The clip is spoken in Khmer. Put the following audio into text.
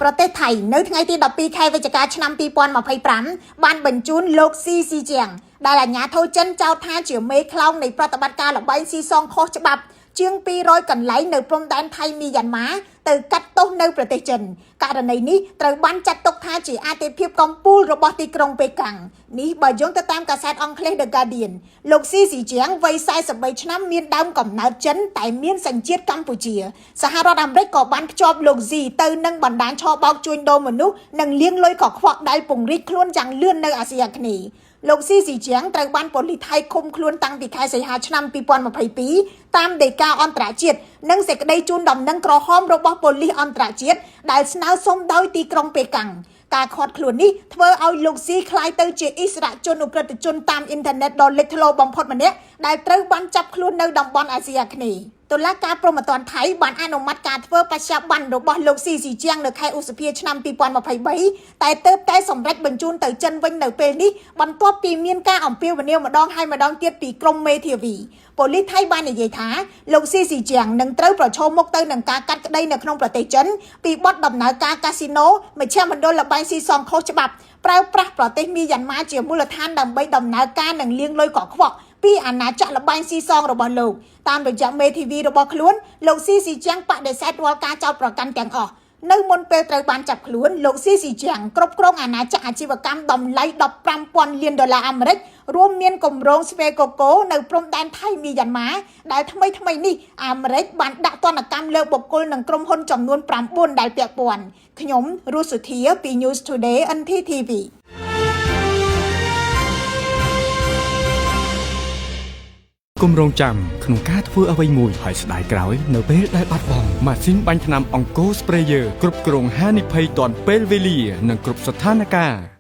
ប្រទេសថៃនៅថ្ងៃទី12ខែវិច្ឆិកាឆ្នាំ2025បានបញ្ជូនលោកស៊ីស៊ីជាងដែលអាជ្ញាធរចិនចោទថាជាមេខ្លោងនៃប្រតិបត្តិការលបែងស៊ីសងខុសច្បាប់ជាង200កន្លែងនៅព្រំដែនថៃមីយ៉ាន់ម៉ាទៅកាត់ទោសនៅប្រទេសចិនករណីនេះត្រូវបានចាត់ទុកថាជាអាទិភាពកំពូលរបស់ទីក្រុងប៉េកាំងនេះបើយោងទៅតាមកាសែតអង់គ្លេស The Guardian លោកស៊ីស៊ីជាងវ័យ43ឆ្នាំមានដើមកំណើតចិនតែមានសញ្ជាតិកម្ពុជាសហរដ្ឋអាមេរិកក៏បានភ្ជាប់លោកស៊ីទៅនឹងបណ្ដាញឆបោកជួញដូរមនុស្សនិងលាងលុយកខ្វក់ដែលពង្រីកខ្លួនយ៉ាងលឿននៅអាស៊ីអាគ្នេយ៍លោកស៊ីស៊ីជាងត្រូវបានប៉ូលីសថៃឃុំខ្លួនតាំងពីខែសីហាឆ្នាំ2022តាមដីកាអន្តរជាតិនិងសេចក្តីជូនដំណឹងក្រហមរបស់ប៉ូលីសអន្តរជាតិដែលស្នើសុំដោយទីក្រុងប៉េកាំងការឃាត់ខ្លួននេះធ្វើឲ្យលោកស៊ីក្លាយទៅជាអិសរាជជនឧក្រិដ្ឋជនតាមអ៊ីនធឺណិតដ៏លេចធ្លោបំផុតម្នាក់ដែលត្រូវបានចាប់ខ្លួននៅតំបន់អាស៊ីអាគ្នេយ៍តុលាការព្រហ្មទណ្ឌថៃបានអនុម័តការធ្វើបច្ចុប្បន្នរបស់លោកស៊ីស៊ីជាងនៅខែឧសភាឆ្នាំ2023តែទើបតែសម្រេចបញ្ជូនទៅចិនវិញនៅពេលនេះបន្ទាប់ពីមានការអំពាវនាវម្ដងហើយម្ដងទៀតពីក្រុមមេធាវីប៉ូលីសថៃបាននិយាយថាលោកស៊ីស៊ីជាងនឹងត្រូវប្រឈមមុខទៅនឹងការកាត់ក្តីនៅក្នុងប្រទេសចិនពីបទដំណើរការកាស៊ីណូមជ្ឈមណ្ឌលលបែងស៊ីសងខុសច្បាប់ប្រើប្រាស់ប្រទេសមីយ៉ាន់ម៉ាជាមូលដ្ឋានដើម្បីដំណើរការនិងលាងលុយកខ្វក់ពីអាណាចក្រលបែងស៊ីសងរបស់លោកតាមរយៈមេធាវីរបស់ខ្លួនលោកស៊ីស៊ីជាងបដិសេធរាល់ការចោទប្រកាន់ទាំងអស់នៅមុនពេលត្រូវបានចាប់ខ្លួនលោកស៊ីស៊ីជាងគ្រប់គ្រងអាណាចក្រអាជីវកម្មតម្លៃ$15,000 លានអាមេរិករួមមានគម្រោងស្វេកូកូនៅព្រំដែនថៃមីយ៉ាន់ម៉ាដែលថ្មីនេះអាមេរិកបានដាក់ទណ្ឌកម្មលើបុគ្គលនិងក្រុមហ៊ុនចំនួន9ដែលពាក់ព័ន្ធខ្ញុំរស់សុធាពី News Today NTTVគម្រោងចាំក្នុងការធ្វើអ្វីមួយហើយស្ដាយក្រោយនៅពេលដែលបាត់បង់ម៉ាស៊ីនបាញ់ថ្នាំអង្គរ Sprayer គ្រប់គ្រងហានិភ័យទាន់ពេលវេលានិងគ្រប់ស្ថានភាព